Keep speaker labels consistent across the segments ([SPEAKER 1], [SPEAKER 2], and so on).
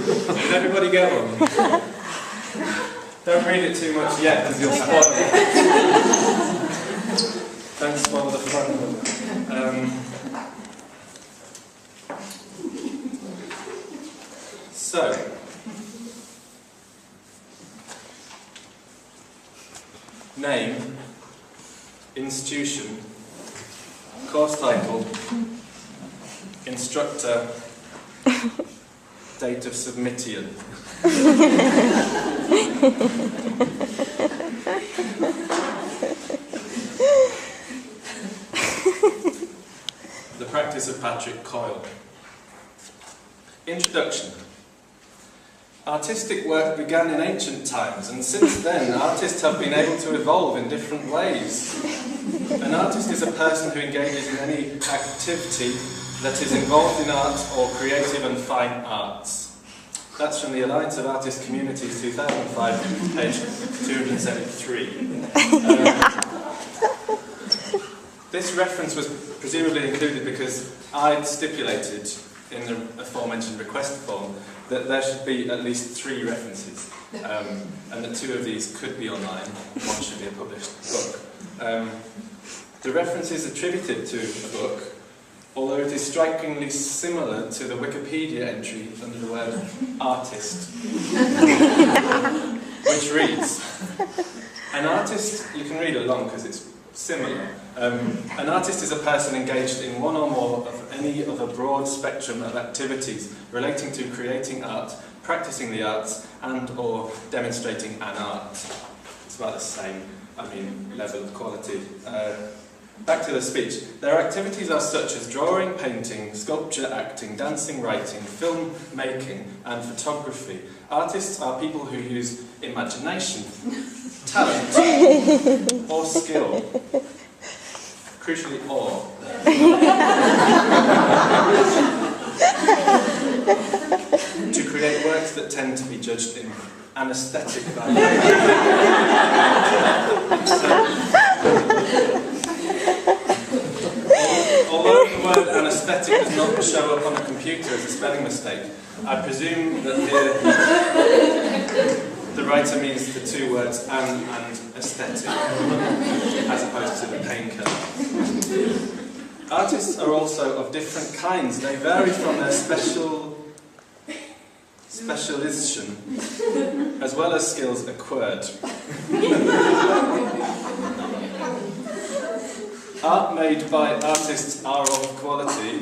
[SPEAKER 1] Did everybody get one? Don't read it too much yet, because you'll spoil it. Don't spoil the fun. So, name, Instution, course title, Instructor, date of submission. The Practice of Patrick Coyle. Introduction. Artistic work began in ancient times, and since then artists have been able to evolve in different ways. An artist is a person who engages in any activity that is involved in art or creative and fine arts. That's from the Alliance of Artist Communities 2005, page 273. This reference was presumably included because I'd stipulated in the aforementioned request form that there should be at least 3 references, and that 2 of these could be online, one should be a published book. The reference is attributed to a book, although it is strikingly similar to the Wikipedia entry under the word artist, which reads, an artist, you can read along because it's similar, an artist is a person engaged in one or more of any of a broad spectrum of activities relating to creating art, practicing the arts, and or demonstrating an art. It's about the same, level of quality. Back to the speech. Their activities are such as drawing, painting, sculpture, acting, dancing, writing, film making, and photography. Artists are people who use imagination, talent, or skill. Crucially, or. To create works that tend to be judged in anaesthetic value. Although the word anaesthetic does not show up on a computer as a spelling mistake, I presume that here the writer means the 2 words an and aesthetic, as opposed to the painkiller. Artists are also of different kinds. They vary from their specialization, as well as skills acquired. Art made by artists are of quality.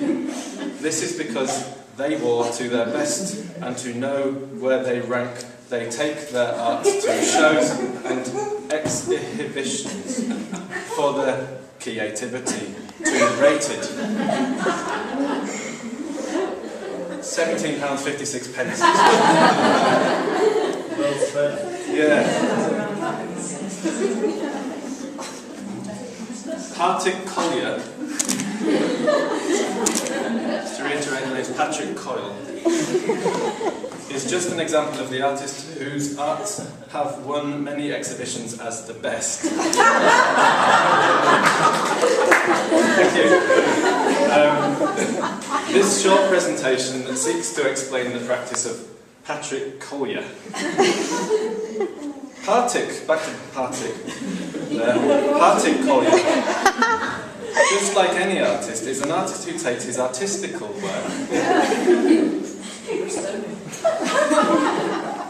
[SPEAKER 1] This is because they war to their best, and to know where they rank, they take their art to shows and exihibitions for their ceativity to be rated. £17.56.
[SPEAKER 2] Well spent.
[SPEAKER 1] Yeah. Partick Colye, to reiterate the name, Patrick Coyle, is just an example of the artist whose arts have won many exhibitions as the best. Thank you. This short presentation seeks to explain the practice of Patrick Colye. Partick, back to Partick. Partick Colye, just like any artist, is an artist who takes his artistical work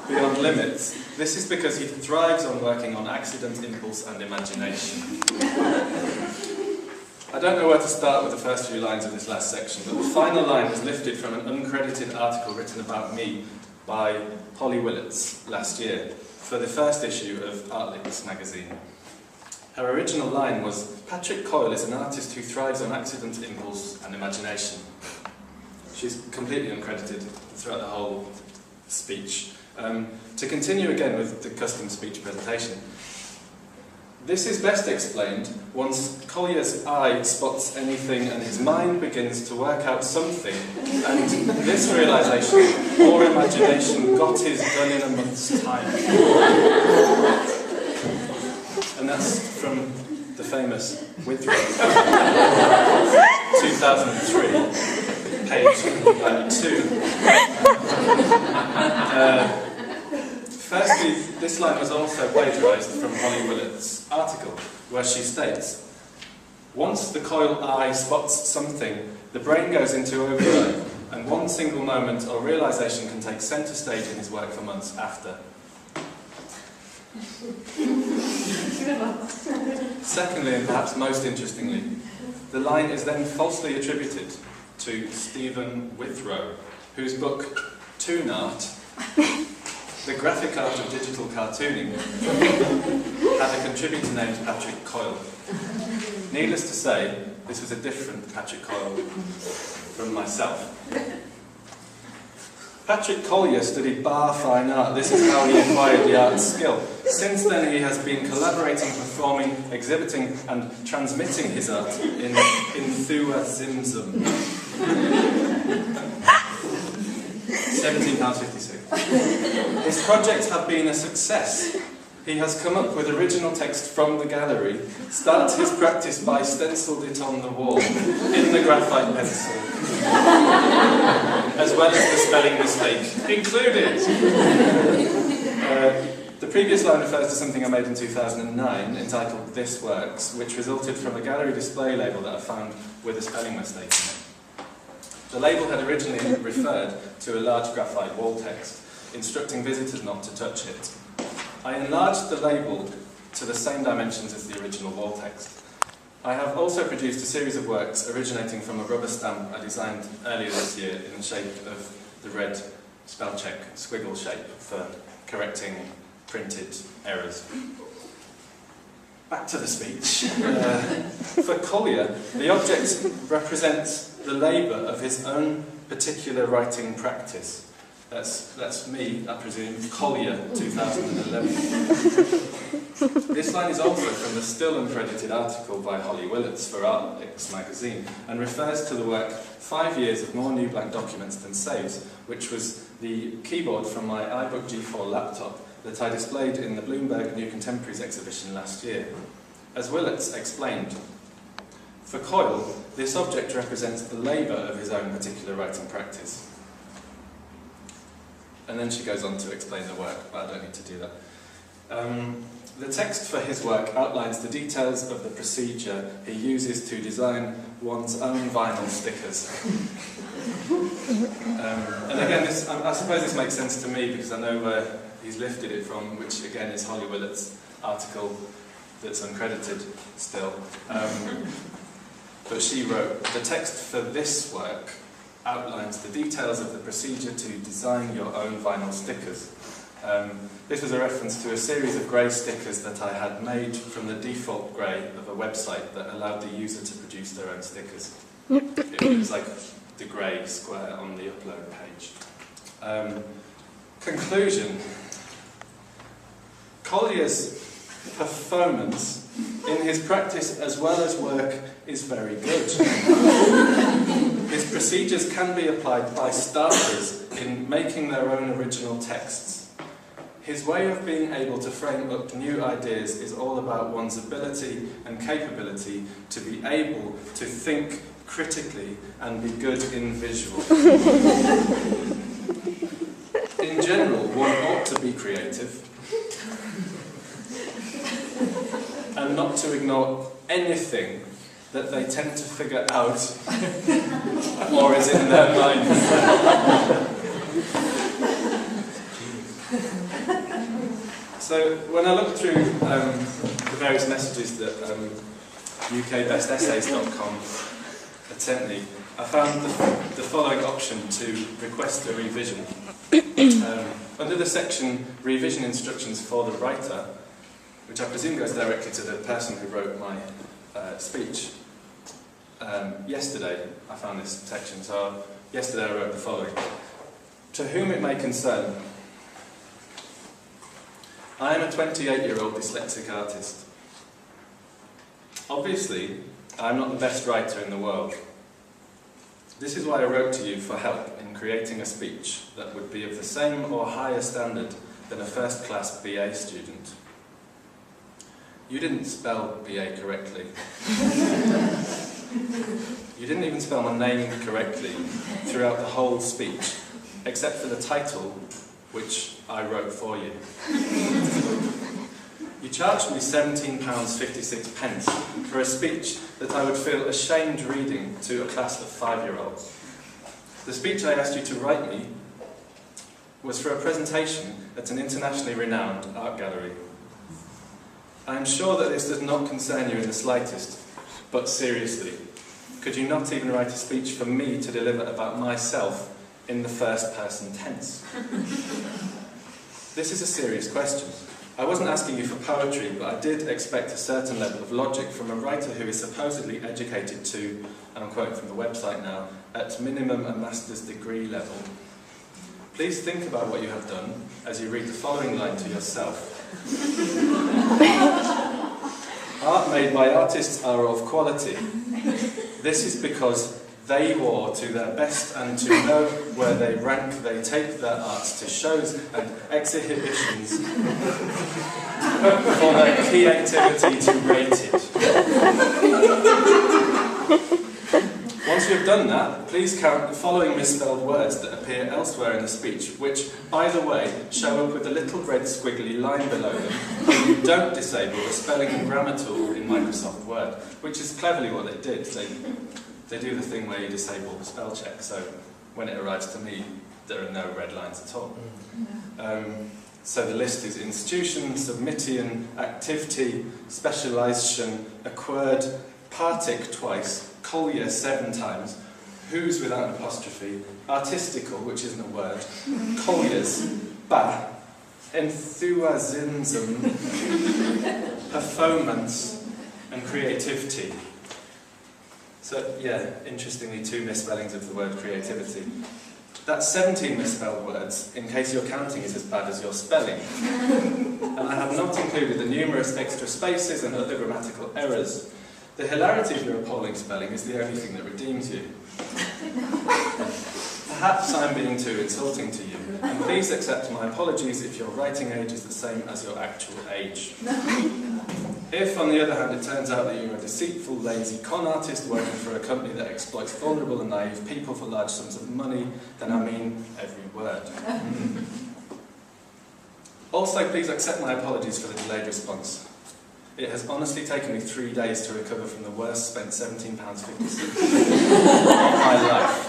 [SPEAKER 1] beyond limits. This is because he thrives on working on accident, impulse, and imagination. I don't know where to start with the first few lines of this last section, but the final line was lifted from an uncredited article written about me by Polly Willits last year for the first issue of Artlinks magazine. Her original line was, Patrick Coyle is an artist who thrives on accident, impulse, and imagination. She's completely uncredited throughout the whole speech. To continue again with the custom speech presentation, this is best explained once Collier's eye spots anything and his mind begins to work out something, and this realisation or imagination got his done in a month's time. And that's from the famous Withrow, 2003, page 2. This line was also plagiarised from Holly Willett's article, where she states, "Once the Coyle eye spots something, the brain goes into overdrive, and one single moment or realisation can take centre stage in his work for months after." Secondly, and perhaps most interestingly, the line is then falsely attributed to Stephen Withrow, whose book Toonart, The Graphic Art of Digital Cartooning, had a contributor named Patrick Coyle. Needless to say, this was a different Patrick Coyle from myself. Patrick Colye studied bar fine art. This is how he acquired the art skill. Since then he has been collaborating, performing, exhibiting and transmitting his art in theywor. £17.56. His projects have been a success. He has come up with original text from the gallery, starts his practice by stenciled it on the wall, in the graphite pencil, as well as the spelling mistake included. The previous line refers to something I made in 2009, entitled This Works, which resulted from a gallery display label that I found with a spelling mistake in it. The label had originally referred to a large graphite wall text, instructing visitors not to touch it. I enlarged the label to the same dimensions as the original wall text. I have also produced a series of works originating from a rubber stamp I designed earlier this year in the shape of the red spell check squiggle shape for correcting printed errors. Back to the speech. For Colye, the object represents the labour of his own particular writing practice. That's me, I presume, Colye 2011. This line is also from the still uncredited article by Holly Willett's for Artix magazine, and refers to the work 5 years of more new blank documents than saves, which was the keyboard from my iBook G4 laptop that I displayed in the Bloomberg New Contemporaries exhibition last year. As Willett's explained, for Coyle, this object represents the labour of his own particular writing practice. And then she goes on to explain the work, but I don't need to do that. The text for his work outlines the details of the procedure he uses to design one's own vinyl stickers. And again, I suppose this makes sense to me because I know where he's lifted it from, which again is Holly Willett's article that's uncredited still. But she wrote, "The text for this work outlines the details of the procedure to design your own vinyl stickers." This was a reference to a series of grey stickers that I had made from the default grey of a website that allowed the user to produce their own stickers. It was like the grey square on the upload page. Conclusion. Collier's performance in his practice as well as work is very good. His procedures can be applied by starters in making their own original texts. His way of being able to frame up new ideas is all about one's ability and capability to be able to think critically and be good in visual. In general, one ought to be creative and not to ignore anything that they tend to figure out or is in their minds. So when I looked through the various messages that ukbestessays.com had sent me, I found the following option to request a revision. Under the section Revision Instructions for the Writer, which I presume goes directly to the person who wrote my speech, yesterday I found this section, so yesterday I wrote the following. To whom it may concern, I am a 28-year-old dyslexic artist. Obviously, I am not the best writer in the world. This is why I wrote to you for help in creating a speech that would be of the same or higher standard than a first-class BA student. You didn't spell BA correctly. You didn't even spell my name correctly throughout the whole speech, except for the title, which I wrote for you. You charged me £17.56 for a speech that I would feel ashamed reading to a class of 5-year-olds. The speech I asked you to write me was for a presentation at an internationally renowned art gallery. I am sure that this does not concern you in the slightest, but seriously, could you not even write a speech for me to deliver about myself in the first person tense? This is a serious question. I wasn't asking you for poetry, but I did expect a certain level of logic from a writer who is supposedly educated to, and I'm quoting from the website now, at minimum a master's degree level. Please think about what you have done as you read the following line to yourself. Art made by artists are of quality. This is because they war to their best, and to know where they rank, they take their arts to shows and exhibitions for their creativity to rate it. Once you have done that, please count the following misspelled words that appear elsewhere in the speech, which, by the way, show up with a little red squiggly line below them when you don't disable the spelling and grammar tool in Microsoft Word, which is cleverly what they did. They do the thing where you disable the spell check, so when it arrives to me, there are no red lines at all. So the list is Instution, submittion, activity, specialization, acqured, Partick twice, Colye 7 times, who's without an apostrophe, artistical, which isn't a word, Colliers, enthusiasm, performance, and creativity. So, yeah, interestingly, 2 misspellings of the word creativity. That's 17 misspelled words, in case your counting is as bad as your spelling. And I have not included the numerous extra spaces and other grammatical errors. The hilarity of your appalling spelling is the only thing that redeems you. Perhaps I'm being too insulting to you, and please accept my apologies if your writing age is the same as your actual age. If, on the other hand, it turns out that you're a deceitful, lazy con artist working for a company that exploits vulnerable and naive people for large sums of money, then I mean every word. Also, please accept my apologies for the delayed response. It has honestly taken me 3 days to recover from the worst spent £17.56 of my life.